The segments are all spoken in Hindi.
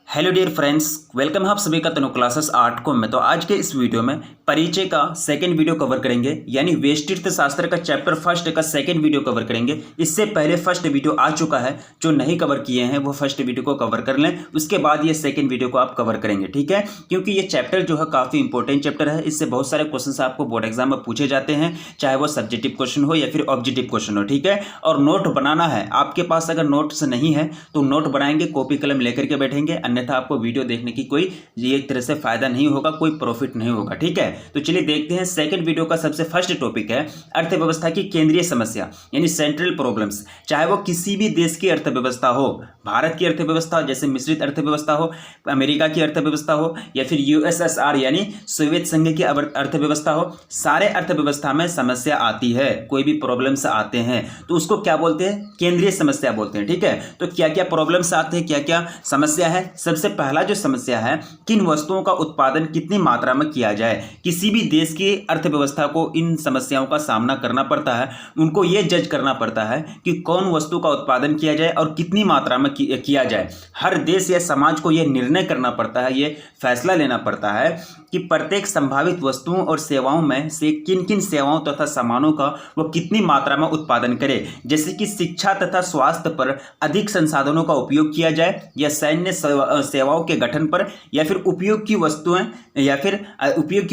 हेलो डियर फ्रेंड्स, वेलकम है आप सभी का तनु क्लासेस 8 को में। तो आज के इस वीडियो में परिचय का सेकंड वीडियो कवर करेंगे, यानी वेष्टित शास्त्र का चैप्टर फर्स्ट का सेकंड वीडियो कवर करेंगे। इससे पहले फर्स्ट वीडियो आ चुका है, जो नहीं कवर किए हैं वो फर्स्ट वीडियो को कवर कर लें, उसके बाद ये सेकंड वीडियो को आप कवर करेंगे, ठीक है। क्योंकि ये चैप्टर जो है काफ़ी इंपॉर्टेंट चैप्टर है। इससे बहुत सारे क्वेश्चन आपको बोर्ड एग्जाम में पूछे जाते हैं, चाहे वो सब्जेक्टिव क्वेश्चन हो या फिर ऑब्जेक्टिव क्वेश्चन हो, ठीक है। और नोट बनाना है, आपके पास अगर नोट्स नहीं है तो नोट बनाएंगे, कॉपी कलम लेकर के बैठेंगे, अन्यथा आपको वीडियो देखने की कोई एक तरह से फायदा नहीं होगा, कोई प्रॉफिट नहीं होगा, ठीक है। तो चलिए देखते हैं सेकंड वीडियो का सबसे फर्स्ट टॉपिक है अर्थव्यवस्था की केंद्रीय समस्या, यानी सेंट्रल प्रॉब्लम्स। चाहे वो किसी भी देश की अर्थव्यवस्था हो, भारत की अर्थव्यवस्था जैसे मिश्रित अर्थव्यवस्था हो, अमेरिका की अर्थव्यवस्था हो, या फिर यूएसएसआर यानी सोवियत संघ की अर्थव्यवस्था हो, सारे अर्थव्यवस्था में समस्या आती है, कोई भी प्रॉब्लम्स आते हैं तो उसको क्या बोलते हैं? केंद्रीय समस्या बोलते हैं, ठीक है। तो क्या क्या प्रॉब्लम्स आते हैं, क्या क्या समस्या है? सबसे पहला जो समस्या है, किन वस्तुओं का उत्पादन कितनी मात्रा में किया जाए। किसी भी देश की अर्थव्यवस्था को इन समस्याओं का सामना करना पड़ता है। उनको ये जज करना पड़ता है कि कौन वस्तु का उत्पादन किया जाए और कितनी मात्रा में किया जाए। हर देश या समाज को यह निर्णय करना पड़ता है, ये फैसला लेना पड़ता है कि प्रत्येक संभावित वस्तुओं और सेवाओं में से किन किन सेवाओं तथा सामानों का वो कितनी मात्रा में उत्पादन करे। जैसे कि शिक्षा तथा स्वास्थ्य पर अधिक संसाधनों का उपयोग किया जाए, या सैन्य सेवाओं के गठन पर, या फिर उपयोग की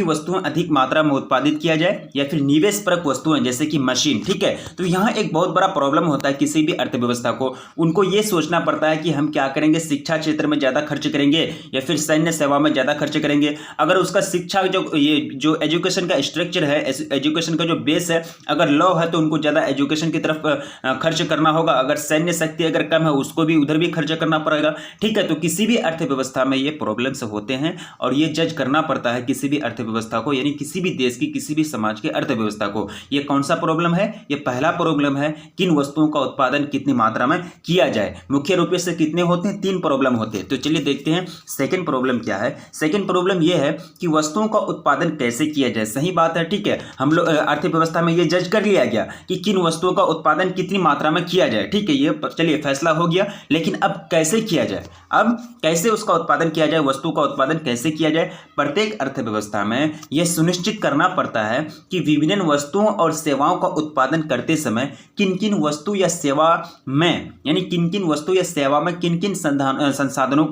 वस्तुएं अधिक मात्रा में उत्पादित किया जाए, या फिर निवेश परक वस्तुएं जैसे कि मशीन, ठीक है। तो यहाँ एक बहुत बड़ा प्रॉब्लम होता है किसी भी अर्थव्यवस्था को। उनको ये सोचना पड़ता है कि हम क्या करेंगे, शिक्षा क्षेत्र में ज़्यादा खर्च करेंगे या फिर सैन्य सेवा में ज़्यादा खर्च करेंगे। अगर उसका शिक्षा जो एजुकेशन का स्ट्रक्चर है, एजुकेशन का जो बेस है, अगर लो है तो उनको ज़्यादा एजुकेशन की तरफ खर्च करना होगा। अगर सैन्य शक्ति अगर कम है उसको भी उधर भी खर्च करना पड़ेगा, ठीक है। तो किसी भी अर्थव्यवस्था में ये प्रॉब्लम्स होते हैं और ये जज करना पड़ता है किसी भी अर्थव्यवस्था को, यानी किसी भी देश की, किसी भी समाज के अर्थव्यवस्था को। ये कौन सा प्रॉब्लम है? ये पहला प्रॉब्लम है, किन वस्तुओं का उत्पादन कितनी मात्रा में किया जाए। मुख्य रूप से कितने होते हैं? 3 प्रॉब्लम होते हैं। तो चलिए देखते हैं सेकंड प्रॉब्लम क्या है। सेकंड प्रॉब्लम ये है कि वस्तुओं का उत्पादन कैसे किया जाए। सही बात है, ठीक है। हम लोग अर्थव्यवस्था में ये जज कर लिया गया कि किन वस्तुओं का उत्पादन कितनी मात्रा में किया जाए, ठीक है। ये चलिए फैसला हो गया, लेकिन अब कैसे किया जाए? अब कैसे उसका उत्पादन किया जाए, वस्तु का उत्पादन कैसे किया जाए? प्रत्येक अर्थव्यवस्था में यह सुनिश्चित करना पड़ता है कि विभिन्न वस्तुओं और सेवाओं का उत्पादन करते समय किन किन वस्तु या सेवा में, यानी किन किन वस्तु या सेवा में किन किन साधनों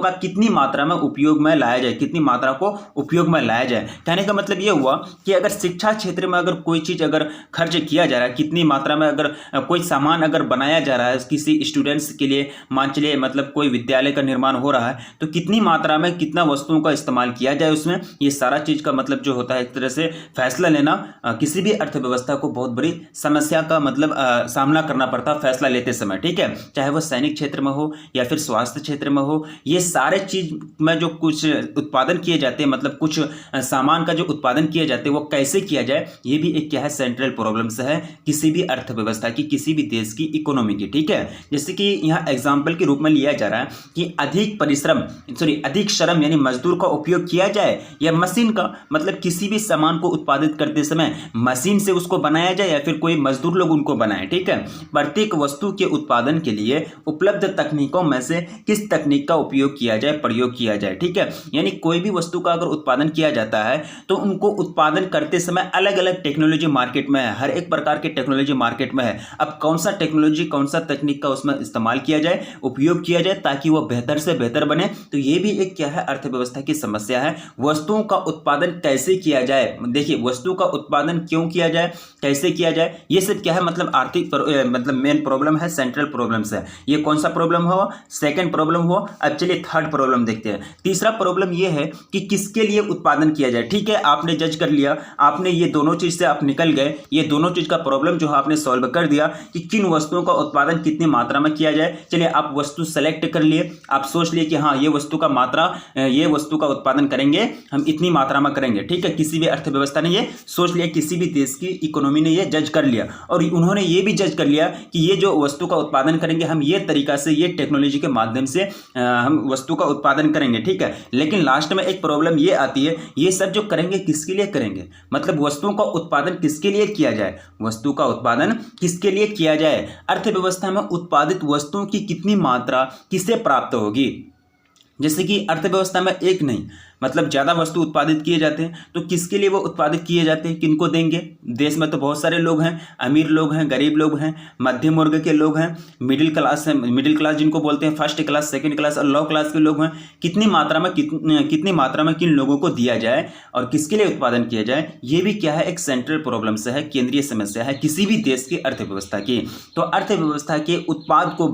का कितनी मात्रा में उपयोग में लाया जाए, कितनी मात्रा को उपयोग में लाया जाए। कहने का मतलब यह हुआ कि अगर शिक्षा क्षेत्र में अगर कोई चीज़ अगर खर्च किया जा रहा है, कितनी मात्रा में अगर कोई सामान अगर बनाया जा रहा है किसी स्टूडेंट्स के लिए, मान चलिए मतलब कोई विद्यालय का निर्माण हो रहा है, तो कितनी मात्रा में कितना वस्तुओं का इस्तेमाल किया जाए उसमें। ये सारा चीज़ का मतलब जो होता है, एक तरह से फैसला लेना किसी भी अर्थव्यवस्था को बहुत बड़ी समस्या का मतलब सामना करना पड़ता है फैसला लेते समय, ठीक है। चाहे वो सैनिक क्षेत्र में हो या फिर स्वास्थ्य क्षेत्र में हो, ये सारे चीज में जो कुछ उत्पादन किए जाते हैं, मतलब कुछ सामान का जो उत्पादन किए जाते हैं वो कैसे किया जाए, ये भी एक क्या है, सेंट्रल प्रॉब्लम्स है किसी भी अर्थव्यवस्था की, किसी भी देश की इकोनॉमी की, ठीक है। जैसे कि यहाँ एग्जाम्पल के रूप में लिया जा रहा है कि अधिक श्रम यानी मजदूर का उपयोग किया जाए, या मशीन का मतलब किसी भी सामान को उत्पादित करते समय मशीन से उसको बनाया जाए या फिर कोई मजदूर लोग उनको बनाए, ठीक है। प्रत्येक वस्तु के उत्पादन के लिए उपलब्ध तकनीकों में से किस तकनीक का उपयोग किया जाए, प्रयोग किया जाए, ठीक है। यानी कोई भी वस्तु का अगर उत्पादन किया जाता है तो उनको उत्पादन करते समय अलग अलग टेक्नोलॉजी मार्केट में है, हर एक प्रकार की टेक्नोलॉजी मार्केट में है। अब कौन सा टेक्नोलॉजी, कौन सा तकनीक का उसमें इस्तेमाल किया जाए, उपयोग किया जाए, ताकि वो बेहतर से बेहतर बने। तो ये भी एक क्या है, अर्थव्यवस्था की समस्या है। वस्तुओं का उत्पादन कैसे किया जाए, देखिए वस्तु का उत्पादन क्यों किया जाए, कैसे किया जाए, ये सब क्या है, मतलब आर्थिक मतलब मेन प्रॉब्लम है, सेंट्रल प्रॉब्लम्स है। ये कौन सा प्रॉब्लम हुआ? सेकंड प्रॉब्लम हुआ। अब चलिए थर्ड प्रॉब्लम देखते हैं। तीसरा प्रॉब्लम ये है कि किसके लिए उत्पादन किया जाए, ठीक है। आपने जज कर लिया, आपने ये दोनों चीज से आप निकल गए, ये दोनों चीज का प्रॉब्लम जो है आपने सॉल्व कर दिया कि किन वस्तुओं का उत्पादन कितनी मात्रा में किया जाए। चलिए आप वस्तु सेलेक्ट कर लिए, आप सोच लिए कि हाँ ये वस्तु का उत्पादन करेंगे हम, इतनी मात्रा में करेंगे, ठीक है। किसी भी अर्थव्यवस्था ने ये सोच लिया, किसी भी देश की इकोनॉमी ने ये जज कर लिया, और उन्होंने ये भी जज कर लिया कि ये जो वस्तु का उत्पादन करेंगे हम, ये तरीका से, ये टेक्नोलॉजी के माध्यम से हम वस्तु का उत्पादन करेंगे, ठीक है। लेकिन लास्ट में एक प्रॉब्लम ये आती है, ये सब जो करेंगे किसके लिए करेंगे, मतलब वस्तुओं का उत्पादन किसके लिए किया जाए, वस्तु का उत्पादन किसके लिए किया जाए। अर्थव्यवस्था में उत्पादित वस्तुओं की कितनी मात्रा किसे प्राप्त होगी, जैसे कि अर्थव्यवस्था में एक नहीं मतलब ज़्यादा वस्तु उत्पादित किए जाते हैं, तो किसके लिए वो उत्पादित किए जाते हैं, किनको देंगे। देश में तो बहुत सारे लोग हैं, अमीर लोग हैं, गरीब लोग हैं, मध्यम वर्ग के लोग हैं, मिडिल क्लास है, मिडिल क्लास जिनको बोलते हैं, फर्स्ट क्लास, सेकंड क्लास और लो क्लास के लोग हैं। कितनी मात्रा में किन लोगों को दिया जाए और किसके लिए उत्पादन किया जाए, ये भी क्या है, एक सेंट्रल प्रॉब्लम से है, केंद्रीय समस्या है किसी भी देश की अर्थव्यवस्था की। तो अर्थव्यवस्था के उत्पाद को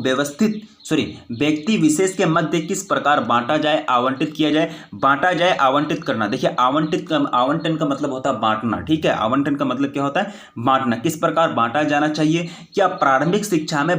व्यक्ति विशेष के मध्य किस प्रकार बांटा जाए, आवंटित किया जाए, बांटा जाए, आवंटित करना। देखिए आवंटन का मतलब होता है बांटना, ठीक है। आवंटन का मतलब क्या होता है, बांटना। किस प्रकार बांटा जाना चाहिए, क्या प्रारंभिक शिक्षा में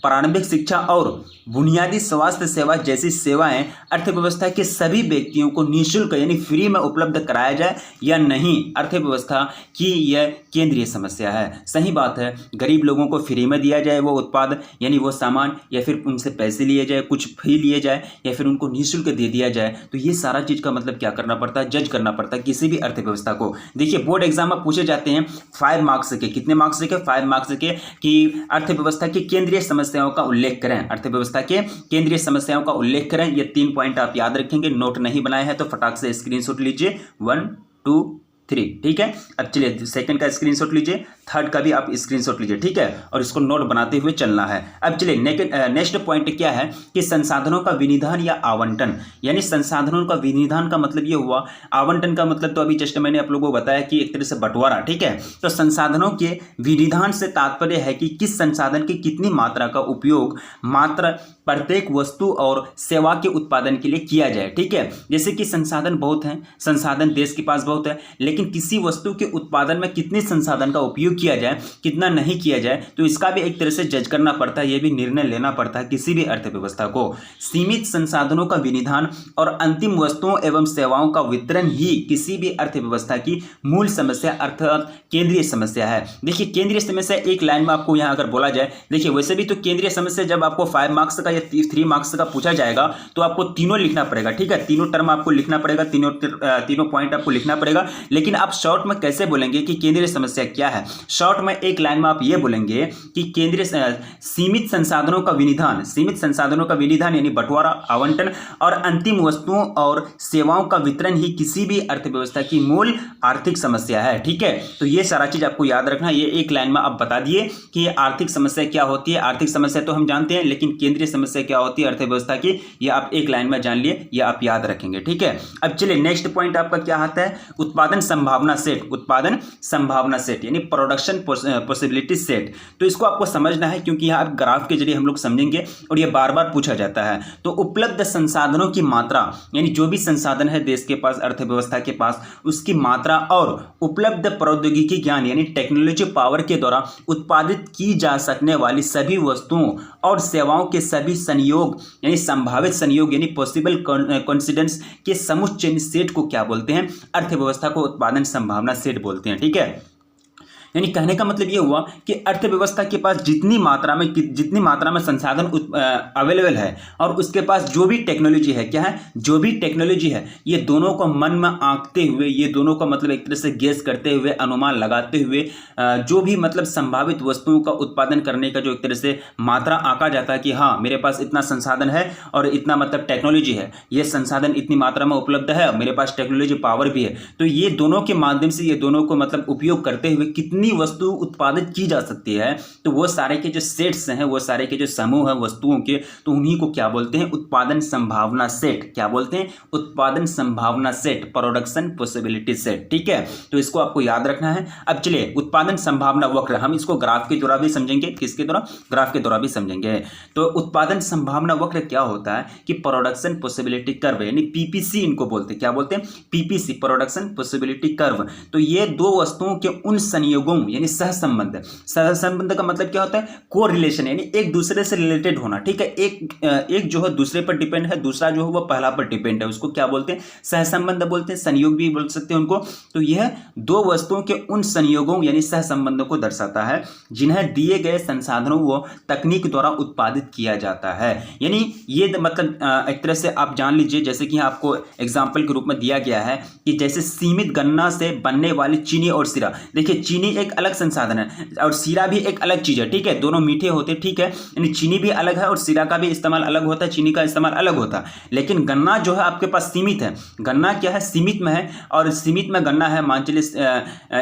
प्रारंभिक शिक्षा और बुनियादी स्वास्थ्य सेवा जैसी सेवाएं अर्थव्यवस्था के सभी व्यक्तियों को निःशुल्क यानी फ्री में उपलब्ध कराया जाए या नहीं, अर्थव्यवस्था की यह केंद्रीय समस्या है। सही बात है, गरीब लोगों को फ्री में दिया जाए वो उत्पाद यानी वो सामान, या फिर उनसे पैसे लिए जाए, कुछ फी लिए जाए, या फिर उनको निःशुल्क दे दिया जाए। तो ये सारा चीज का मतलब क्या करना पड़ता है, जज करना पड़ता है किसी भी अर्थव्यवस्था को। देखिए बोर्ड एग्जाम में पूछे जाते हैं 5 मार्क्स के, कितने मार्क्स के, 5 मार्क्स के, कि अर्थव्यवस्था की केंद्रीय समस्याओं का उल्लेख करें, अर्थव्यवस्था के केंद्रीय समस्याओं का उल्लेख करें। ये 3 पॉइंट आप याद रखेंगे, नोट नहीं बनाए हैं तो फटाक से स्क्रीनशॉट लीजिए, 1 2 3, ठीक है। अब चलिए सेकंड का स्क्रीनशॉट लीजिए, थर्ड का भी आप स्क्रीनशॉट लीजिए, ठीक है, और इसको नोट बनाते हुए चलना है। अब चलिए नेक्स्ट पॉइंट क्या है कि संसाधनों का विनिधान या आवंटन, यानी संसाधनों का विनिधान का मतलब ये हुआ, आवंटन का मतलब तो अभी जस्ट मैंने आप लोगों को बताया कि एक तरह से बंटवारा, ठीक है। तो संसाधनों के विनिधान से तात्पर्य है कि किस संसाधन की कितनी मात्रा का उपयोग मात्र प्रत्येक वस्तु और सेवा के उत्पादन के लिए किया जाए, ठीक है। जैसे कि संसाधन बहुत हैं, संसाधन देश के पास बहुत है, लेकिन किसी वस्तु के उत्पादन में कितने संसाधन का उपयोग किया जाए, कितना नहीं किया जाए, तो इसका भी एक तरह से जज करना पड़ता है, यह भी निर्णय लेना पड़ता है किसी भी अर्थव्यवस्था को। सीमित संसाधनों का विनिधान और अंतिम वस्तुओं एवं सेवाओं का वितरण ही किसी भी अर्थव्यवस्था की मूल समस्या अर्थात केंद्रीय समस्या है। देखिए केंद्रीय समस्या एक लाइन में आपको यहां अगर बोला जाए, देखिए वैसे भी तो केंद्रीय समस्या जब आपको 5 मार्क्स का या 3 मार्क्स का पूछा जाएगा तो आपको तीनों लिखना पड़ेगा, ठीक है, तीनों टर्म आपको लिखना पड़ेगा, तीनों पॉइंट आपको लिखना पड़ेगा। लेकिन आप शॉर्ट में कैसे बोलेंगे कि केंद्रीय समस्या क्या है, शॉर्ट में एक लाइन में आप ये बोलेंगे कि केंद्रीय सीमित संसाधनों का विनिधान यानी बंटवारा, आवंटन और अंतिम वस्तुओं और सेवाओं का वितरण ही किसी भी अर्थव्यवस्था की मूल आर्थिक समस्या है, ठीक है। तो ये सारा चीज आपको याद रखना, ये एक लाइन में आप बता दिए कि आर्थिक समस्या क्या होती है। आर्थिक समस्या तो हम जानते हैं, लेकिन केंद्रीय समस्या क्या होती है अर्थव्यवस्था की, ये आप एक लाइन में जान लिए, ये आप याद रखेंगे, ठीक है। अब चलिए नेक्स्ट पॉइंट आपका क्या आता है, उत्पादन संभावना सेट यानी प्रोडक्शन पॉसिबिलिटी सेट। तो इसको आपको समझना है क्योंकि यहाँ आप ग्राफ के जरिए हम लोग समझेंगे और ये बार बार पूछा जाता है। तो उपलब्ध संसाधनों की मात्रा यानी जो भी संसाधन है देश के पास, अर्थव्यवस्था के पास, उसकी मात्रा और उपलब्ध प्रौद्योगिकी ज्ञान यानी टेक्नोलॉजी पावर के द्वारा उत्पादित की जा सकने वाली सभी वस्तुओं और सेवाओं के सभी संयोग यानी संभावित संयोग यानी पॉसिबल कोइंसिडेंस के समुच्चय सेट को क्या बोलते हैं, अर्थव्यवस्था को उत्पादन संभावना सेट बोलते हैं, ठीक है। यानी कहने का मतलब ये हुआ कि अर्थव्यवस्था के पास जितनी मात्रा में संसाधन अवेलेबल है और उसके पास जो भी टेक्नोलॉजी है, क्या है, जो भी टेक्नोलॉजी है, ये दोनों को मन में आंकते हुए, ये दोनों का मतलब एक तरह से गेस करते हुए, अनुमान लगाते हुए जो भी मतलब संभावित वस्तुओं का उत्पादन करने का जो एक तरह से मात्रा आंका जाता है कि हाँ मेरे पास इतना संसाधन है और इतना मतलब टेक्नोलॉजी है, ये संसाधन इतनी मात्रा में उपलब्ध है और मेरे पास टेक्नोलॉजी पावर भी है। तो ये दोनों के माध्यम से ये दोनों को मतलब उपयोग करते हुए कितनी वस्तु उत्पादित की जा सकती है, तो वो सारे के जो सेट्स हैं, वो सारे के जो समूह हैं वस्तुओं के, तो उन्हीं को क्या बोलते हैं, उत्पादन संभावना सेट। क्या बोलते हैं, उत्पादन संभावना सेट, प्रोडक्शन पॉसिबिलिटी सेट, ठीक है। तो इसको आपको याद रखना है। अब चलिए उत्पादन संभावना वक्र, हम इसको ग्राफ के द्वारा भी समझेंगे, किसके द्वारा, ग्राफ के द्वारा भी समझेंगे। तो उत्पादन संभावना वक्र क्या होता है कि प्रोडक्शन पॉसिबिलिटी कर्व यानी पीपीसी इनको बोलते हैं, क्या बोलते हैं, पीपीसी, प्रोडक्शन पॉसिबिलिटी कर्व। तो ये दो वस्तुओं के उन संयोगों यानी सहसंबंध का मतलब क्या होता है, को रिलेशन यानी एक दूसरे से रिलेटेड होना, ठीक है। एक जो है दूसरे पर डिपेंड है, दूसरा जो है वो पहला पर डिपेंड है, उसको क्या बोलते हैं, सहसंबंध बोलते हैं, संयोग भी बोल सकते हैं उनको। तो यह दो वस्तुओं के उन संयोगों यानी सहसंबंधों को दर्शाता है जिन्हें दिए गए संसाधनों व तकनीक द्वारा उत्पादित किया जाता है। यानी ये मतलब एक तरह से आप जान लीजिए, जैसे कि आपको एग्जाम्पल के रूप में दिया गया है कि जैसे सीमित गन्ना से बनने वाली चीनी और सिरा। देखिए चीनी एक अलग संसाधन है और सीरा भी एक अलग चीज़ है, ठीक है। दोनों मीठे होते हैं, ठीक है, यानी चीनी भी अलग है और सीरा का भी इस्तेमाल अलग होता है, चीनी का इस्तेमाल अलग होता है। लेकिन गन्ना जो है आपके पास सीमित है, गन्ना क्या है, सीमित में है, और सीमित में गन्ना है। मान चलिए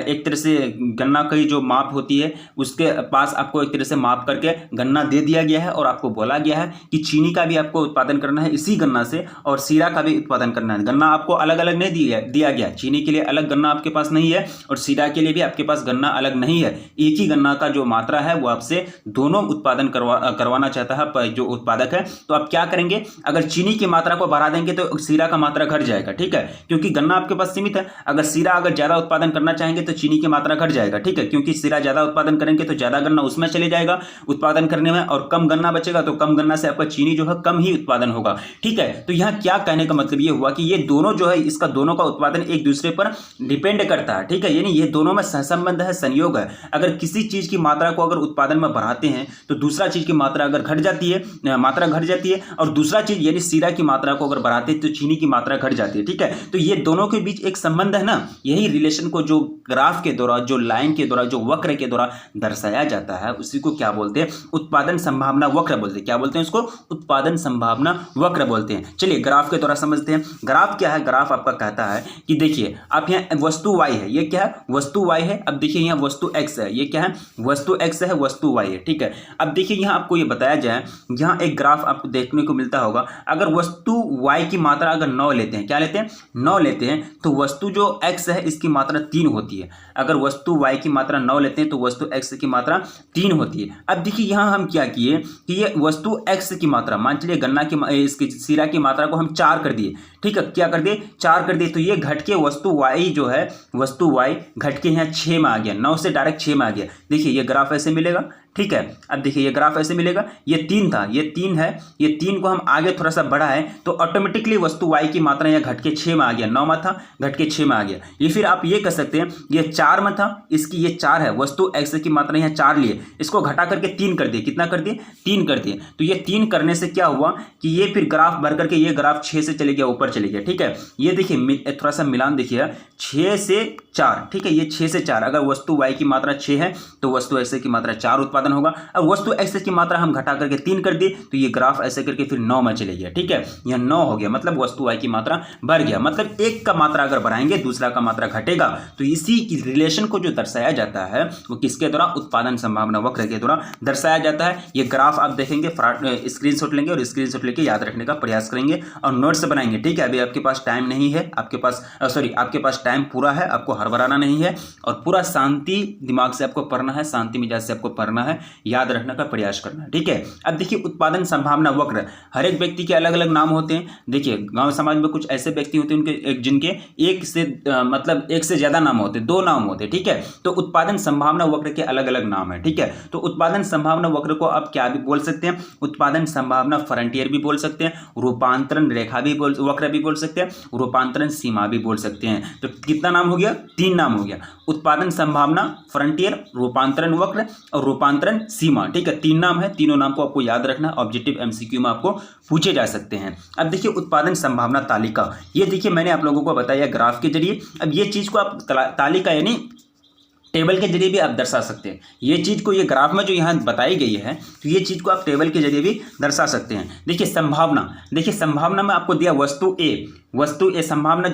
एक तरह से गन्ना की जो माप होती है उसके पास आपको एक तरह से माप करके गन्ना दे दिया गया है और आपको बोला गया है कि चीनी का भी आपको उत्पादन करना है इसी गन्ना से और सीरा का भी उत्पादन करना है। गन्ना आपको अलग अलग नहीं दिया गया, चीनी के लिए अलग गन्ना आपके पास नहीं है और सीरा के लिए भी आपके पास गन्ना अलग नहीं है। एक ही गन्ना का जो मात्रा है वो आपसे दोनों उत्पादन करवाना चाहता है जो उत्पादक है। तो आप क्या करेंगे, अगर चीनी की मात्रा को बढ़ा देंगे तो सीरा का मात्रा घट जाएगा, ठीक है, क्योंकि गन्ना आपके पास सीमित है। अगर सीरा अगर ज्यादा उत्पादन करना चाहेंगे तो चीनी की मात्रा घट जाएगा, ठीक है, क्योंकि सीरा ज्यादा उत्पादन करेंगे तो ज्यादा गन्ना उसमें चले जाएगा उत्पादन करने में और कम गन्ना बचेगा तो कम गन्ना से आपका चीनी जो है कम ही उत्पादन होगा, ठीक है। तो यहाँ क्या कहने का मतलब ये हुआ कि ये दोनों जो है इसका दोनों का उत्पादन एक दूसरे पर डिपेंड करता है, ठीक है, यानी ये दोनों में सहसंबंध है, संयोग है। अगर किसी चीज की मात्रा को अगर उत्पादन में बढ़ाते हैं तो दूसरा चीज की मात्रा अगर घट जाती है और दूसरा चीज यानी सीरा की मात्रा को अगर बढ़ाते हैं तो चीनी की मात्रा घट जाती है, ठीक है। तो ये दोनों के बीच एक संबंध है ना, यही रिलेशन को जो ग्राफ के द्वारा, जो लाइन के द्वारा, जो वक्र के द्वारा दर्शाया जाता है उसी को क्या बोलते हैं, उत्पादन संभावना वक्र बोलते हैं। क्या बोलते हैं इसको, उत्पादन संभावना वक्र बोलते हैं। चलिए ग्राफ के द्वारा समझते हैं। ग्राफ क्या है, ग्राफ आपका कहता है कि देखिए आप यहाँ वस्तु y है, ये क्या है, वस्तु y है। अब देखिए यहाँ वस्तु x है, ये क्या है, वस्तु x है, वस्तु y है, ठीक है। अब देखिए यहाँ आपको ये बताया जाए, यहाँ एक ग्राफ आपको देखने को मिलता होगा। अगर वस्तु y की मात्रा अगर 9 लेते हैं, क्या लेते हैं, 9 लेते हैं, तो वस्तु जो x है इसकी मात्रा 3 होती है। अगर वस्तु y की मात्रा 9 लेते हैं तो वस्तु x की मात्रा 3 होती है। अब देखिए यहाँ हम क्या किए कि ये वस्तु x की मात्रा, मान चलिए गन्ना की इसकी सीरा की मात्रा को हम 4 कर दिए, ठीक है, क्या कर दिए, 4 कर दिए, तो ये घट के वस्तु y जो है, वस्तु y घट के यहाँ 6 में आ गया, 9 से डायरेक्ट 6 में आ गया। देखिए ये ग्राफ ऐसे मिलेगा, ठीक है। अब देखिए ये ग्राफ ऐसे मिलेगा, ये 3 था, ये 3 है, ये 3 को हम आगे थोड़ा सा बढ़ाएं तो ऑटोमेटिकली वस्तु y की मात्रा यहाँ घट के 6 में आ गया, 9 में था घट के 6 में आ गया। ये फिर आप ये कह सकते हैं ये 4 में था, इसकी ये 4 है, वस्तु x की मात्रा यहाँ 4 लिए, इसको घटा करके 3 कर दिए, कितना कर दिए, 3 कर दिए। तो ये 3 करने से क्या हुआ कि ये फिर ग्राफ बढ़ करके ये ग्राफ 6 से चले गया, ऊपर चले गया, ठीक है। ये देखिए थोड़ा सा मिलान देखिए, 6 से 4, ठीक है, ये 6 से 4, अगर वस्तु y की मात्रा 6 है तो वस्तु x की मात्रा 4 उत्पादन होगा। अब वस्तु x की मात्रा हम घटा करके 3 कर दिए तो ये ग्राफ ऐसे करके फिर 9 में चले गया, ठीक है, यह 9 हो गया, मतलब वस्तु y की मात्रा बढ़ गया। मतलब एक का मात्रा अगर बढ़ाएंगे दूसरा का मात्रा घटेगा। तो इसी की रिलेशन को जो दर्शाया जाता है वो किसके द्वारा, उत्पादन संभावना वक्र के द्वारा दर्शाया जाता है। ये ग्राफ आप देखेंगे, स्क्रीनशॉट लेंगे और स्क्रीनशॉट लेके याद रखने का प्रयास करेंगे और नोट्स बनाएंगे, ठीक है। अभी आपके पास टाइम नहीं है, आपके पास टाइम पूरा है, आपको हड़बड़ाना नहीं है और पूरा शांति दिमाग से आपको पढ़ना है, शांति मिजाज से आपको पढ़ना है, याद रखने का प्रयास करना है, ठीक है। अब देखिए उत्पादन संभावना वक्र, हर एक व्यक्ति के अलग अलग नाम होते हैं। देखिए गांव समाज में कुछ ऐसे व्यक्ति होते हैं उनके जिनके एक से ज्यादा नाम होते हैं, 2 नाम होते हैं, ठीक है। तो उत्पादन संभावना वक्र के अलग अलग नाम है, ठीक है। तो उत्पादन संभावना वक्र को आप क्या भी बोल सकते हैं, उत्पादन संभावना फ्रंटियर भी बोल सकते हैं, रूपांतरण रेखा भी वक्र भी बोल सकते हैं, रूपांतरण सीमा भी बोल सकते हैं। तो कितना नाम हो गया, 3 नाम हो गया, उत्पादन संभावना, फ्रंटियर, रूपांतरण वक्र और रूपांतरण सीमा, ठीक है। 3 नाम है, तीनों नाम को आपको याद रखना, ऑब्जेक्टिव एमसीक्यू में आपको पूछे जा सकते हैं। अब देखिए उत्पादन संभावना तालिका, ये देखिए मैंने आप लोगों को बताया ग्राफ के जरिए। अब ये चीज को आप तालिका यानी टेबल के जरिए भी आप दर्शा सकते हैं। ये चीज़ को, ये ग्राफ में जो यहाँ बताई गई है तो ये चीज़ को आप टेबल के जरिए भी दर्शा सकते हैं। देखिए संभावना, देखिए संभावना में आपको दिया वस्तु ए संभावना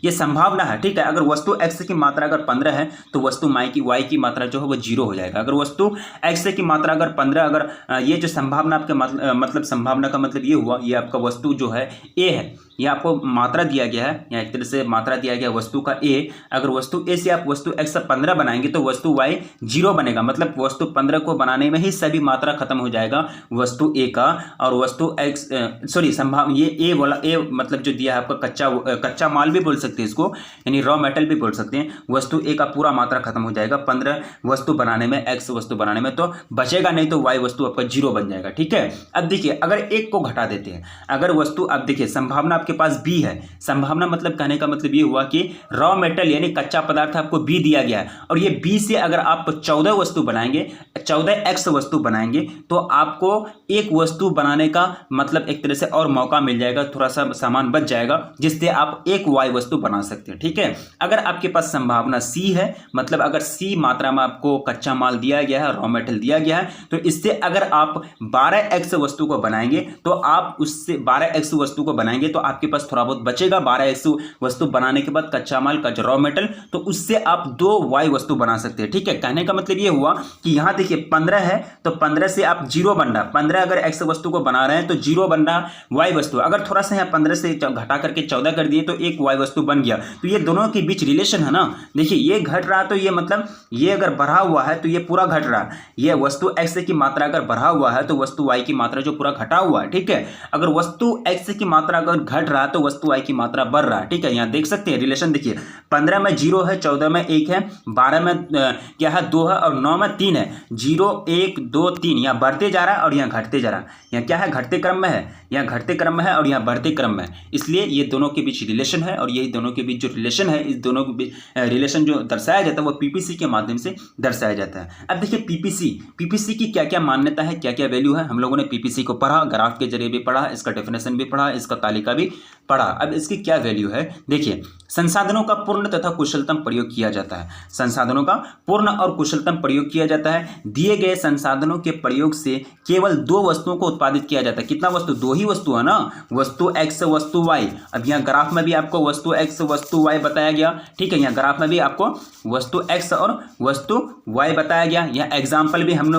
ये संभावना है, ठीक है। अगर वस्तु x की मात्रा अगर 15 है तो वस्तु y की मात्रा जो है वो 0 हो जाएगा। अगर वस्तु x की मात्रा अगर 15, अगर ये जो संभावना आपके मतलब संभावना का मतलब ये हुआ, ये आपका वस्तु जो है a है, ये आपको मात्रा दिया गया है, या एक तरह से मात्रा दिया गया वस्तु का a। अगर वस्तु a से आप वस्तु x 15 बनाएंगे तो वस्तु y 0 बनेगा, मतलब वस्तु 15 को बनाने में ही सभी मात्रा खत्म हो जाएगा वस्तु a का। और वस्तु x ये a वाला a मतलब जो दिया है आपका कच्चा माल भी बोल सकते हैं इसको, यानी रॉ मेटल भी बोल सकते हैं। वस्तु ए का पूरा मात्रा खत्म हो जाएगा 15 वस्तु बनाने में, x वस्तु बनाने में, तो बचेगा नहीं, तो y वस्तु आपका 0 बन जाएगा, ठीक है। अब देखिए अगर 1 को घटा देते हैं, अगर वस्तु, अब देखिए संभावना आपके पास बी है, संभावना मतलब कहने का मतलब ये हुआ कि रॉ मेटल यानी कच्चा पदार्थ आपको बी दिया गया है और ये बी से अगर आप 14 वस्तु बनाएंगे, 14x वस्तु बनाएंगे तो आपको एक वस्तु बनाने का मतलब एक तरह से और मौका मिल जाएगा, थोड़ा सा सामान बच जाएगा जिससे आप एक y वस्तु बना सकते हैं। ठीक है, अगर आपके पास संभावना सी है, मतलब अगर सी मात्रा में आपको कच्चा माल दिया गया है, रॉ मेटल दिया गया है, तो इससे अगर आप 12x वस्तु को बनाएंगे तो आप उससे 12x वस्तु को बनाएंगे तो आपके पास थोड़ा बहुत बचेगा 12x वस्तु बनाने के बाद कच्चा माल का रॉ मेटल, तो उससे आप 2y वस्तु बना सकते हैं। ठीक है, कहने का मतलब ये हुआ कि यहां देखिए 15 है तो 15 से आप 0 बन रहा, 15 अगर x वस्तु को बना रहे हैं तो 0 बन रहा y वस्तु, अगर थोड़ा सा यहाँ 15 से घटा करके 14 कर दिए तो एक y वस्तु बन गया। तो ये दोनों के बीच रिलेशन है ना, देखिए ये घट रहा तो ये मतलब ये अगर बढ़ा हुआ है तो ये पूरा घट रहा, ये वस्तु x की मात्रा अगर बढ़ा हुआ है तो वस्तु y की मात्रा जो पूरा घटा हुआ है। ठीक है, अगर वस्तु x की मात्रा अगर घट रहा तो वस्तु y की मात्रा बढ़ रहा है। ठीक है, यहाँ देख सकते हैं रिलेशन, देखिए 15 में 0 है, 14 में 1 है, 12 में क्या है 2 है और 9 में 3 है, 0 1 2 3, यहाँ बढ़ते जा रहा है और यहाँ घटते जा रहा है, यहाँ क्या है घटते क्रम में है, यहाँ घटते क्रम में है और यहाँ बढ़ते क्रम में है, इसलिए ये दोनों के बीच रिलेशन है और यही दोनों के बीच जो रिलेशन है, इस दोनों के बीच रिलेशन जो दर्शाया जाता है वो पीपीसी के माध्यम से दर्शाया जाता है। अब देखिए पीपीसी की क्या क्या मान्यता है, क्या क्या वैल्यू है, हम लोगों ने पीपीसी को पढ़ा, ग्राफ के जरिए भी पढ़ा, इसका डेफिनेशन भी पढ़ा, इसका तालिका भी पढ़ा। अब इसकी क्या वैल्यू है, देखिए संसाधनों का पूर्ण तथा कुशलतम प्रयोग किया जाता है, संसाधनों का पूर्ण और कुशलतम प्रयोग किया जाता है। दिए गए संसाधनों के प्रयोग से केवल 2 वस्तुओं को उत्पादित किया जाता है, कितना वस्तु, 2 ही वस्तु है ना, वस्तु x वस्तु y। अब यहाँ ग्राफ में भी आपको वस्तु x वस्तु y बताया गया। ठीक है, यहाँ ग्राफ में भी आपको वस्तु x और वस्तु y बताया गया। यहाँ एग्जाम्पल भी हम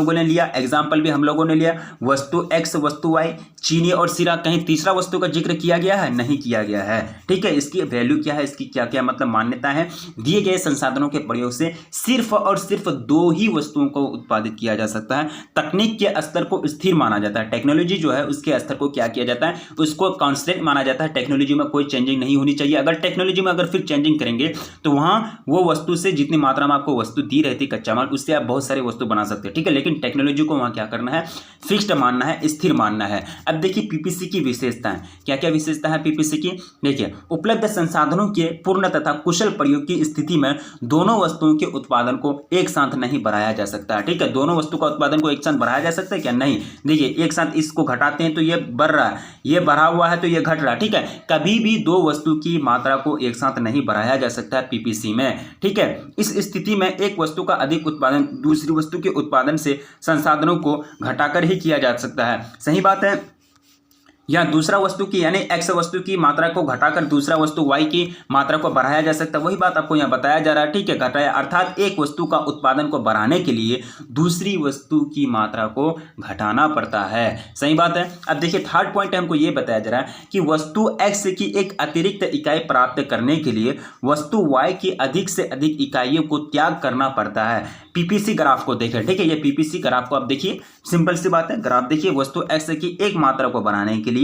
लोगों ने लिया, वस्तु x वस्तु y, चीनी और सिरा, कहीं तीसरा वस्तु का जिक्र किया गया है, नहीं किया गया है। ठीक है, इसकी वैल्यू क्या है, इसकी क्या क्या मतलब मान्यता है, दिए गए संसाधनों के प्रयोग से सिर्फ और सिर्फ 2 ही वस्तुओं को उत्पादित किया जा सकता है। तकनीक के स्तर को स्थिर माना जाता है, टेक्नोलॉजी जो है उसके स्तर को क्या किया जाता है, उसको कांस्टेंट माना जाता है, टेक्नोलॉजी में कोई चेंजिंग नहीं होनी चाहिए। अगर टेक्नोलॉजी में अगर फिर चेंजिंग करेंगे तो वहां वो वस्तु से जितनी मात्रा में आपको वस्तु दी रहती कच्चा माल, उससे आप बहुत सारे वस्तु बना सकते हैं। ठीक है, लेकिन टेक्नोलॉजी को वहां क्या करना है, फिक्स्ड मानना है, स्थिर मानना है। अब देखिए पीपीसी की विशेषताएं, क्या क्या विशेषता है पीपीसी की, देखिए उपलब्ध संसाधनों के पूर्ण तथा कुशल प्रयोग की स्थिति में दोनों वस्तुओं के उत्पादन को एक साथ नहीं बढ़ाया जा सकता। ठीक है, दोनों वस्तु का उत्पादन को एक साथ बढ़ाया जा सकता है क्या, नहीं। देखिए एक साथ इसको घटाते हैं तो ये बढ़ रहा है, ये बढ़ा हुआ है तो ये घट रहा है। ठीक है, कभी भी 2 वस्तु की मात्रा को एक साथ नहीं बढ़ाया जा सकता है पीपीसी में। ठीक है, इस स्थिति में एक वस्तु का अधिक उत्पादन दूसरी वस्तु के उत्पादन से संसाधनों को घटाकर ही किया जा सकता है। सही बात है, या दूसरा वस्तु की यानी x वस्तु की मात्रा को घटाकर दूसरा वस्तु y की मात्रा को बढ़ाया जा सकता है, वही बात आपको यहाँ बताया जा रहा है। ठीक है, घटाया अर्थात एक वस्तु का उत्पादन को बढ़ाने के लिए दूसरी वस्तु की मात्रा को घटाना पड़ता है। सही बात है। अब देखिए थर्ड पॉइंट हमको ये बताया जा रहा है कि वस्तु x की एक अतिरिक्त इकाई प्राप्त करने के लिए वस्तु y की अधिक से अधिक इकाइयों को त्याग करना पड़ता है। पीपीसी ग्राफ को देखें, ठीक है, ये पीपीसी ग्राफ को आप देखिए, सिंपल सी बात है, ग्राफ देखिए, वस्तु x की एक मात्रा को बढ़ाने के लिए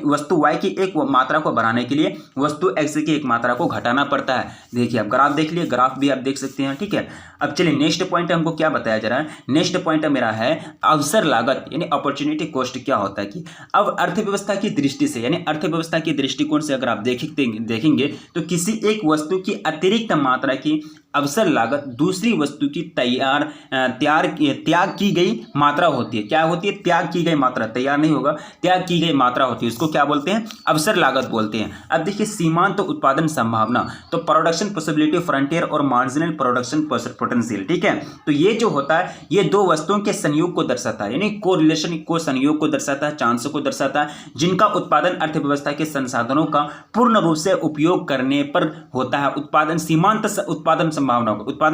वस्तु y की एक मात्रा को बढ़ाने के लिए वस्तु x की एक मात्रा को घटाना पड़ता है। देखिए आप ग्राफ देख लिए, ग्राफ भी आप देख सकते हैं। ठीक है, अब चलिए नेक्स्ट पॉइंट हमको क्या बताया जा रहा है, नेक्स्ट पॉइंट मेरा है अवसर लागत यानी अपॉर्चुनिटी कॉस्ट। क्या होता है कि अब अर्थव्यवस्था की दृष्टि से यानी अर्थव्यवस्था के दृष्टिकोण से अगर आप देखेंगे तो किसी एक वस्तु की अतिरिक्त मात्रा की अवसर लागत दूसरी वस्तु की त्याग की गई मात्रा होती है। क्या होती है, त्याग की गई मात्रा, तैयार नहीं होगा, त्याग की गई मात्रा होती है, उसको क्या बोलते हैं, अवसर लागत बोलते हैं। अब देखिए सीमांत तो उत्पादन संभावना, तो प्रोडक्शन पॉसिबिलिटी फ्रंटियर और मार्जिनल प्रोडक्शन पोटेंशियल। ठीक है, तो ये जो होता है ये 2 वस्तुओं के संयोग को दर्शाता है, यानी कोरिलेशन को संयोग को दर्शाता है, चांस को दर्शाता है, जिनका उत्पादन अर्थव्यवस्था के संसाधनों का पूर्ण रूप से उपयोग करने पर होता है। उत्पादन सीमांत उत्पादन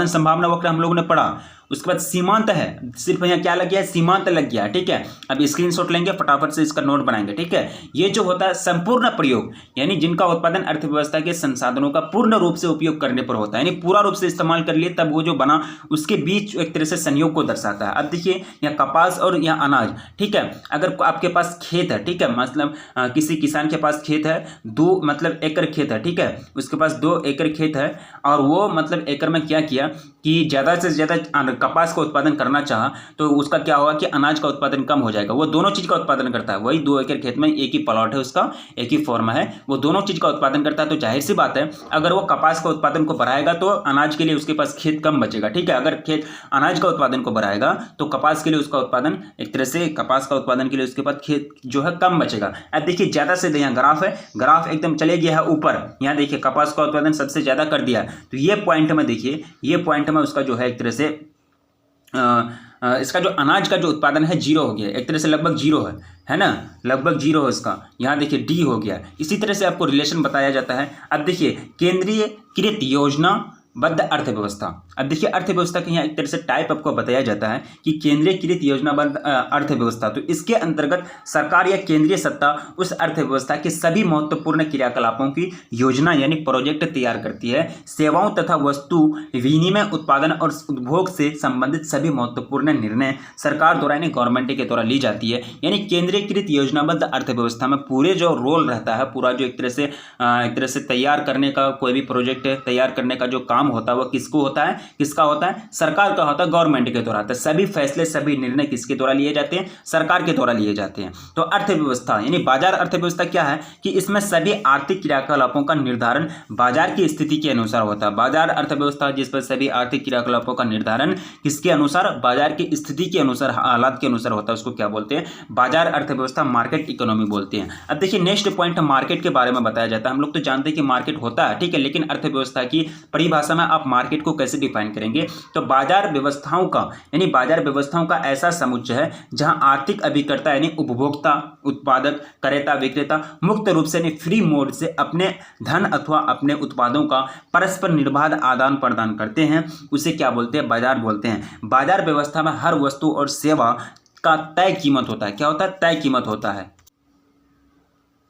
संभावना वक्र हम लोगों ने पढ़ा, उसके बाद सीमांत है, सिर्फ यहाँ क्या लग गया है, सीमांत लग गया। ठीक है, अब स्क्रीनशॉट लेंगे, फटाफट से इसका नोट बनाएंगे। ठीक है, ये जो होता है संपूर्ण प्रयोग यानी जिनका उत्पादन अर्थव्यवस्था के संसाधनों का पूर्ण रूप से उपयोग करने पर होता है, यानी पूरा रूप से इस्तेमाल कर लिए तब वो जो बना, उसके बीच एक तरह से संयोग को दर्शाता है। अब देखिए यहाँ कपास और यहाँ अनाज। ठीक है, अगर आपके पास खेत है, ठीक है, मतलब किसी किसान के पास खेत है, 2 मतलब एकड़ खेत है, ठीक है, उसके पास 2 एकड़ खेत है और वो मतलब एकड़ में क्या किया कि ज़्यादा से ज़्यादा कपास का उत्पादन करना चाहा तो उसका क्या होगा कि अनाज का उत्पादन कम हो जाएगा। वो दोनों चीज़ का उत्पादन करता है, वही 2 एकड़ खेत में एक ही प्लॉट है उसका, एक ही फॉर्म है, वो दोनों चीज़ का उत्पादन करता है। तो जाहिर सी बात है अगर वो कपास का उत्पादन को बढ़ाएगा तो अनाज के लिए उसके पास खेत कम बचेगा, ठीक है। अगर खेत अनाज का उत्पादन को बढ़ाएगा तो कपास के लिए उसका उत्पादन एक तरह से कपास का उत्पादन के लिए उसके पास खेत जो है कम बचेगा। अब देखिए ज़्यादा से यहाँ ग्राफ है, ग्राफ एकदम चले गया है ऊपर, यहाँ देखिए कपास का उत्पादन सबसे ज़्यादा कर दिया। तो ये पॉइंट में देखिए, ये पॉइंट में उसका जो है एक तरह से इसका जो अनाज का जो उत्पादन है जीरो हो गया, एक तरह से लगभग जीरो है ना, लगभग जीरो है इसका। यहाँ देखिए डी हो गया। इसी तरह से आपको रिलेशन बताया जाता है। अब देखिए केंद्रीयकृत योजनाबद्ध अर्थव्यवस्था। अब देखिए अर्थव्यवस्था के यहाँ एक तरह से टाइप आपको बताया जाता है कि केंद्रीयकृत योजनाबद्ध अर्थव्यवस्था। तो इसके अंतर्गत सरकार या केंद्रीय सत्ता उस अर्थव्यवस्था के सभी महत्वपूर्ण क्रियाकलापों की योजना यानी प्रोजेक्ट तैयार करती है। सेवाओं तथा वस्तु विनिमय, उत्पादन और उपभोग से संबंधित सभी महत्वपूर्ण निर्णय सरकार द्वारा यानी गवर्नमेंट के द्वारा ली जाती है। यानी केंद्रीयकृत योजनाबद्ध अर्थव्यवस्था में पूरे जो रोल रहता है, पूरा जो एक तरह से तैयार करने का, कोई भी प्रोजेक्ट तैयार करने का जो काम होता है वो किसको होता है, किसका होता है, सरकार का होता है, गवर्नमेंट के द्वारा। तो सभी फैसले, सभी निर्णय किसके द्वारा लिए जाते हैं, सरकार के द्वारा लिए जाते हैं। तो अर्थव्यवस्था यानी बाजार अर्थव्यवस्था क्या है कि इसमें सभी आर्थिक क्रियाकलापों का निर्धारण बाजार की स्थिति के अनुसार होता है। बाजार अर्थव्यवस्था जिस पर सभी आर्थिक क्रियाकलापों का निर्धारण किसके अनुसार, बाजार की स्थिति के अनुसार, हालात के अनुसार होता है, उसको क्या बोलते हैं, बाजार अर्थव्यवस्था, मार्केट इकोनॉमी बोलते हैं। अब देखिए नेक्स्ट पॉइंट मार्केट के बारे में बताया जाता है। हम लोग तो जानते हैं कि मार्केट होता है, ठीक है, लेकिन अर्थव्यवस्था की परिभाषा में आप मार्केट को कैसे डिफाइन करेंगे। तो बाजार व्यवस्थाओं का यानी बाजार व्यवस्थाओं का ऐसा समुच्चय है जहां आर्थिक अभिकर्ता यानी उपभोक्ता, उत्पादक, क्रेता, विक्रेता मुक्त रूप से यानी फ्री मोड से अपने धन अथवा अपने उत्पादों का परस्पर निर्बाध आदान प्रदान करते हैं, उसे क्या बोलते हैं, बाजार बोलते हैं। बाजार व्यवस्था में हर वस्तु और सेवा का तय कीमत होता है। क्या होता है, तय कीमत होता है,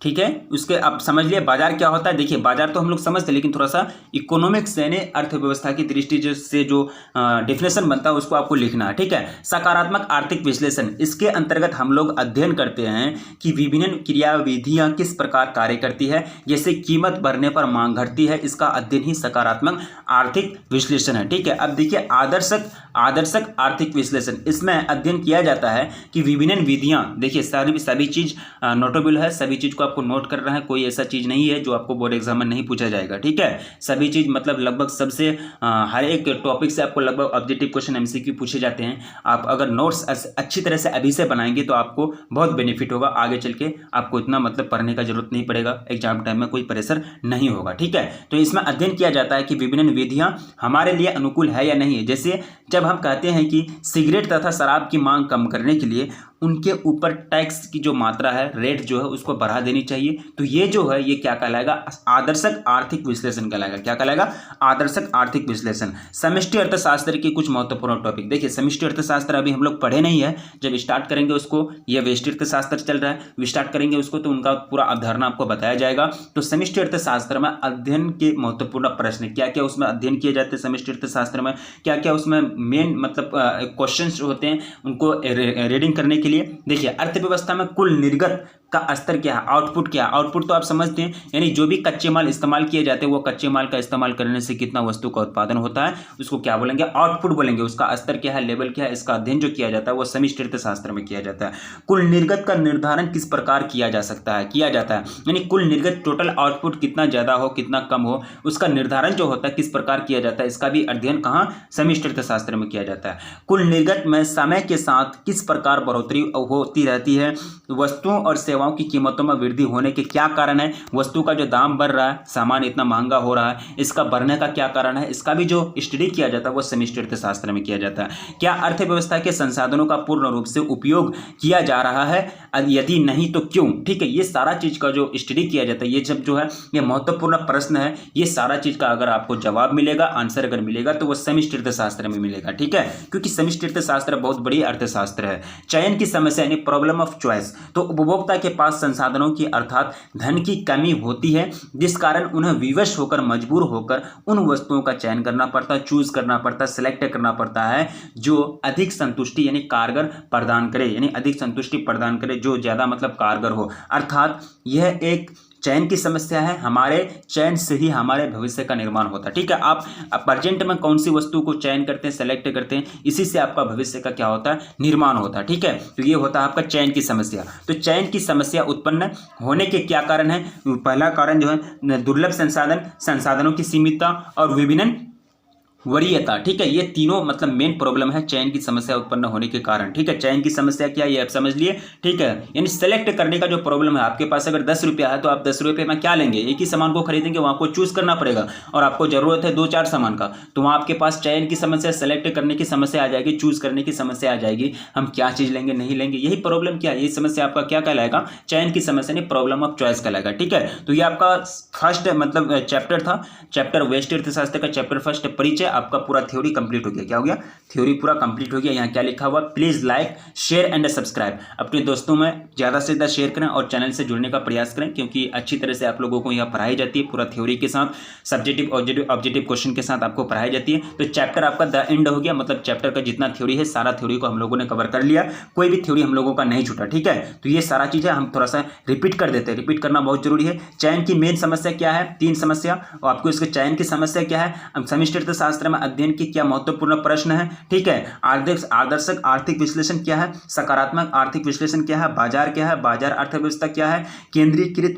ठीक है। उसके अब समझ लिए बाजार क्या होता है। देखिए बाजार तो हम लोग समझते हैं, लेकिन थोड़ा सा इकोनॉमिक्स यानी अर्थव्यवस्था की दृष्टि से जो डेफिनेशन बनता है उसको आपको लिखना है, ठीक है। सकारात्मक आर्थिक विश्लेषण, इसके अंतर्गत हम लोग अध्ययन करते हैं कि विभिन्न क्रियाविधियां किस प्रकार कार्य करती है। जैसे कीमत बढ़ने पर मांग घटती है, इसका अध्ययन ही सकारात्मक आर्थिक विश्लेषण है, ठीक है। अब देखिए आदर्शक आर्थिक विश्लेषण, इसमें अध्ययन किया जाता है कि विभिन्न विधियां, देखिए सभी चीज नोटेबल है, सभी चीज को आपको नोट कर रहा है, कोई ऐसा चीज नहीं है जो आपको बोर्ड एग्जाम में नहीं पूछा जाएगा, ठीक है। सभी चीज मतलब लगभग सबसे हर एक टॉपिक से आपको लगभग ऑब्जेक्टिव क्वेश्चन एमसीक्यू पूछे जाते हैं। आप अगर नोट्स अच्छी तरह से अभी से बनाएंगे तो आपको बहुत बेनिफिट होगा, आगे चल के आपको इतना मतलब पढ़ने का जरूरत नहीं पड़ेगा, एग्जाम टाइम में कोई प्रेशर नहीं होगा, ठीक है। तो इसमें अध्ययन किया जाता है कि विभिन्न विधियां हमारे लिए अनुकूल है या नहीं है। जैसे जब हम कहते हैं कि सिगरेट तथा शराब की मांग कम करने के लिए उनके ऊपर टैक्स की जो मात्रा है, रेट जो है उसको बढ़ा देनी चाहिए, तो ये जो है ये क्या कहलाएगा, आदर्शक आर्थिक विश्लेषण कहलाएगा। क्या कहलाएगा, आदर्शक आर्थिक विश्लेषण। समष्टि अर्थशास्त्र के कुछ महत्वपूर्ण टॉपिक, देखिए समष्टि अर्थशास्त्र अभी हम लोग पढ़े नहीं है, जब स्टार्ट करेंगे उसको, ये व्यष्टि अर्थशास्त्र चल रहा है, स्टार्ट करेंगे उसको तो उनका पूरा अवधारणा आपको बताया जाएगा। तो समष्टि अर्थशास्त्र में अध्ययन के महत्वपूर्ण प्रश्न क्या क्या उसमें अध्ययन किए जाते हैं, समष्टि अर्थशास्त्र में क्या क्या उसमें मेन मतलब क्वेश्चन होते हैं, उनको रीडिंग करने के लिए। देखिए अर्थव्यवस्था में कुल निर्गत का स्तर क्या है, आउटपुट क्या है। आउटपुट तो आप समझते हैं, यानी जो भी कच्चे माल इस्तेमाल किए जाते हैं वो कच्चे माल का इस्तेमाल करने से कितना वस्तु का उत्पादन होता है, उसको क्या बोलेंगे, आउटपुट बोलेंगे। उसका स्तर क्या है, लेवल क्या है, इसका अध्ययन जो किया जाता है वो समष्टि अर्थशास्त्र में किया जाता है। कुल निर्गत का निर्धारण किस प्रकार किया जा सकता है, किया जाता है, यानी कुल निर्गत टोटल आउटपुट कितना ज्यादा हो कितना कम हो उसका निर्धारण जो होता है किस प्रकार किया जाता है, इसका भी अध्ययन कहाँ, समष्टि अर्थशास्त्र में किया जाता है। कुल निर्गत में समय के साथ किस प्रकार बढ़ोतरी होती रहती है, वस्तुओं और सेवाओं की कीमतों में वृद्धि होने के क्या कारण है, वस्तु का जो दाम बढ़ रहा है, सामान इतना महंगा हो रहा है, इसका बढ़ने का क्या कारण है, इसका भी जो स्टडी किया जाता है वो समष्टि अर्थशास्त्र में किया जाता है। क्या अर्थव्यवस्था के संसाधनों का पूर्ण रूप से उपयोग किया जा रहा है, यदि नहीं तो क्यों, ठीक है। ये सारा चीज का जो स्टडी किया जाता है, ये जब जो है ये महत्वपूर्ण प्रश्न है, ये सारा चीज का अगर आपको जवाब मिलेगा, आंसर अगर मिलेगा तो वो समष्टि अर्थशास्त्र में मिलेगा, ठीक है, क्योंकि समष्टि अर्थशास्त्र बहुत बड़ी अर्थशास्त्र है। चयन की समस्या यानी प्रॉब्लम ऑफ चॉइस, तो उपभोक्ता के पास संसाधनों की अर्थात धन की कमी होती है, जिस कारण उन्हें विवश होकर, मजबूर होकर उन वस्तुओं का चयन करना पड़ता है, चूज करना पड़ता है, सिलेक्ट करना पड़ता है जो अधिक संतुष्टि यानी कारगर प्रदान करे, यानी अधिक संतुष्टि प्रदान करे, जो ज्यादा मतलब कारगर हो। अर्थात यह एक चयन की समस्या है, हमारे चयन से ही हमारे भविष्य का निर्माण होता है। ठीक है, आप प्रेजेंट में कौन सी वस्तु को चयन करते हैं, सेलेक्ट करते हैं, इसी से आपका भविष्य का क्या होता है, निर्माण होता है। ठीक है, तो ये होता है आपका चयन की समस्या। तो चयन की समस्या उत्पन्न होने के क्या कारण है? पहला कारण जो है दुर्लभ संसाधनों की सीमितता और विभिन्न वरीयता। ठीक है, ये तीनों मतलब मेन प्रॉब्लम है चयन की समस्या उत्पन्न होने के कारण। ठीक है, चयन की समस्या क्या है ये आप समझ लिए। ठीक है, यानी सेलेक्ट करने का जो प्रॉब्लम है, आपके पास अगर 10 रुपया है तो आप 10 रुपये में क्या लेंगे, एक ही सामान को खरीदेंगे, वहाँ आपको चूज करना पड़ेगा और आपको जरूरत है 2-4 सामान का, तो वहाँ आपके पास चयन की समस्या, सेलेक्ट करने की समस्या आ जाएगी, चूज करने की समस्या आ जाएगी, हम क्या चीज लेंगे नहीं लेंगे। यही प्रॉब्लम क्या है, यही समस्या आपका क्या कहलाएगा, चयन की समस्या नहीं, प्रॉब्लम ऑफ चॉइस कहलाएगा। ठीक है, तो ये आपका फर्स्ट मतलब चैप्टर था, चैप्टर वेस्ट अर्थशास्त्र का चैप्टर फर्स्ट परिचय, आपका पूरा थ्योरी कंप्लीट हो गया। क्या हो गया, थ्योरी पूरा कंप्लीट हो गया। यहाँ क्या लिखा हुआ, please like share and subscribe, अपने दोस्तों में ज्यादा से ज्यादा शेयर करें और चैनल से जुड़ने का प्रयास करें, क्योंकि अच्छी तरह से आप लोगों को यहाँ पढ़ाई जाती है, पूरा थ्योरी के साथ, सब्जेक्टिव ऑब्जेक्टिव क्वेश्चन के साथ आपको पढ़ाई जाती है। तो चैप्टर आपका द एंड हो गया, मतलब चैप्टर का जितना थ्योरी है सारा थ्योरी को हम लोगों ने कवर कर लिया, कोई भी थ्योरी हम लोगों का नहीं छूटा। ठीक है, तो ये सारा चीजें हम थोड़ा सा रिपीट कर देते हैं, रिपीट करना बहुत जरूरी है। चयन की मेन समस्या क्या है, 3 समस्या, और आपको इसके चयन की समस्या क्या है, समष्टि अर्थशास्त्र में अध्ययन की क्या महत्वपूर्ण प्रश्न है। ठीक है, आदर्शक आर्थिक विश्लेषण क्या है, सकारात्मक आर्थिक विश्लेषण क्या है, बाजार क्या है, बाजार अर्थव्यवस्था क्या है, केंद्रीकृत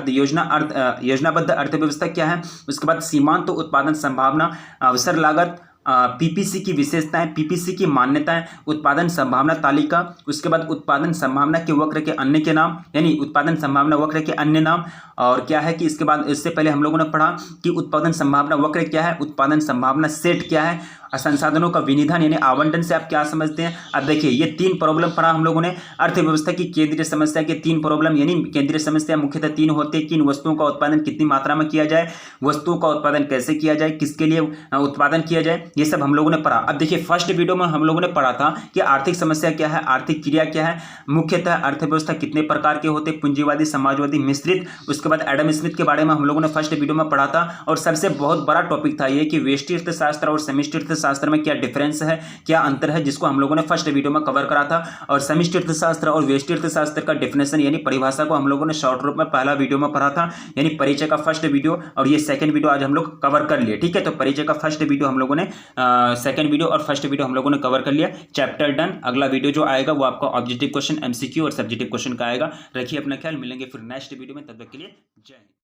योजनाबद्ध अर्थव्यवस्था क्या है, उसके बाद सीमांत उत्पादन संभावना, अवसर लागत, पीपीसी की विशेषताएं, पीपीसी की मान्यताएं, उत्पादन संभावना तालिका, उसके बाद उत्पादन संभावना के वक्र के अन्य के नाम, यानी उत्पादन संभावना वक्र के अन्य नाम, और क्या है कि इसके बाद इससे पहले हम लोगों ने पढ़ा कि उत्पादन संभावना वक्र क्या है, उत्पादन संभावना सेट क्या है, संसाधनों का विनिधान यानी आवंटन से आप क्या समझते हैं। अब देखिए ये 3 प्रॉब्लम पढ़ा हम लोगों ने, अर्थव्यवस्था की केंद्रीय समस्या के 3 प्रॉब्लम, यानी केंद्रीय समस्या मुख्यतः 3 होते हैं, किन वस्तुओं का उत्पादन कितनी मात्रा में किया जाए, वस्तुओं का उत्पादन कैसे किया जाए, किसके लिए उत्पादन किया जाए, ये सब हम लोगों ने पढ़ा। अब देखिए फर्स्ट वीडियो में हम लोगों ने पढ़ा था कि आर्थिक समस्या क्या है, आर्थिक क्रिया क्या है, मुख्यतः अर्थव्यवस्था कितने प्रकार के होते, पूंजीवादी, समाजवादी, मिश्रित। उसके बाद एडम स्मिथ के बारे में हम लोगों ने फर्स्ट वीडियो में पढ़ा था, और सबसे बहुत बड़ा टॉपिक था ये कि व्यष्टि अर्थशास्त्र और समष्टि अर्थशास्त्र में क्या डिफरेंस है, क्या अंतर है, जिसको हम लोगों ने फर्स्ट वीडियो में कवर करा था। और समष्टि अर्थशास्त्र और व्यष्टि अर्थशास्त्र का डेफिनेशन यानी परिभाषा को हम लोगों ने शॉर्ट रूप में पहला वीडियो में पढ़ा था, यानी परिचय का फर्स्ट वीडियो, और ये सेकंड वीडियो आज हम लोग कवर कर लिए। ठीक है, तो परिचय का फर्स्ट वीडियो हम लोगों ने, सेकंड वीडियो और फर्स्ट वीडियो हम लोगों ने कवर कर लिया, चैप्टर डन। अगला वीडियो जो आएगा वो आपका ऑब्जेक्टिव क्वेश्चन, एमसीक्यू और सब्जेक्टिव क्वेश्चन का आएगा। रखिए अपना ख्याल, मिलेंगे फिर नेक्स्ट वीडियो में, तब तक के लिए जय हिंद।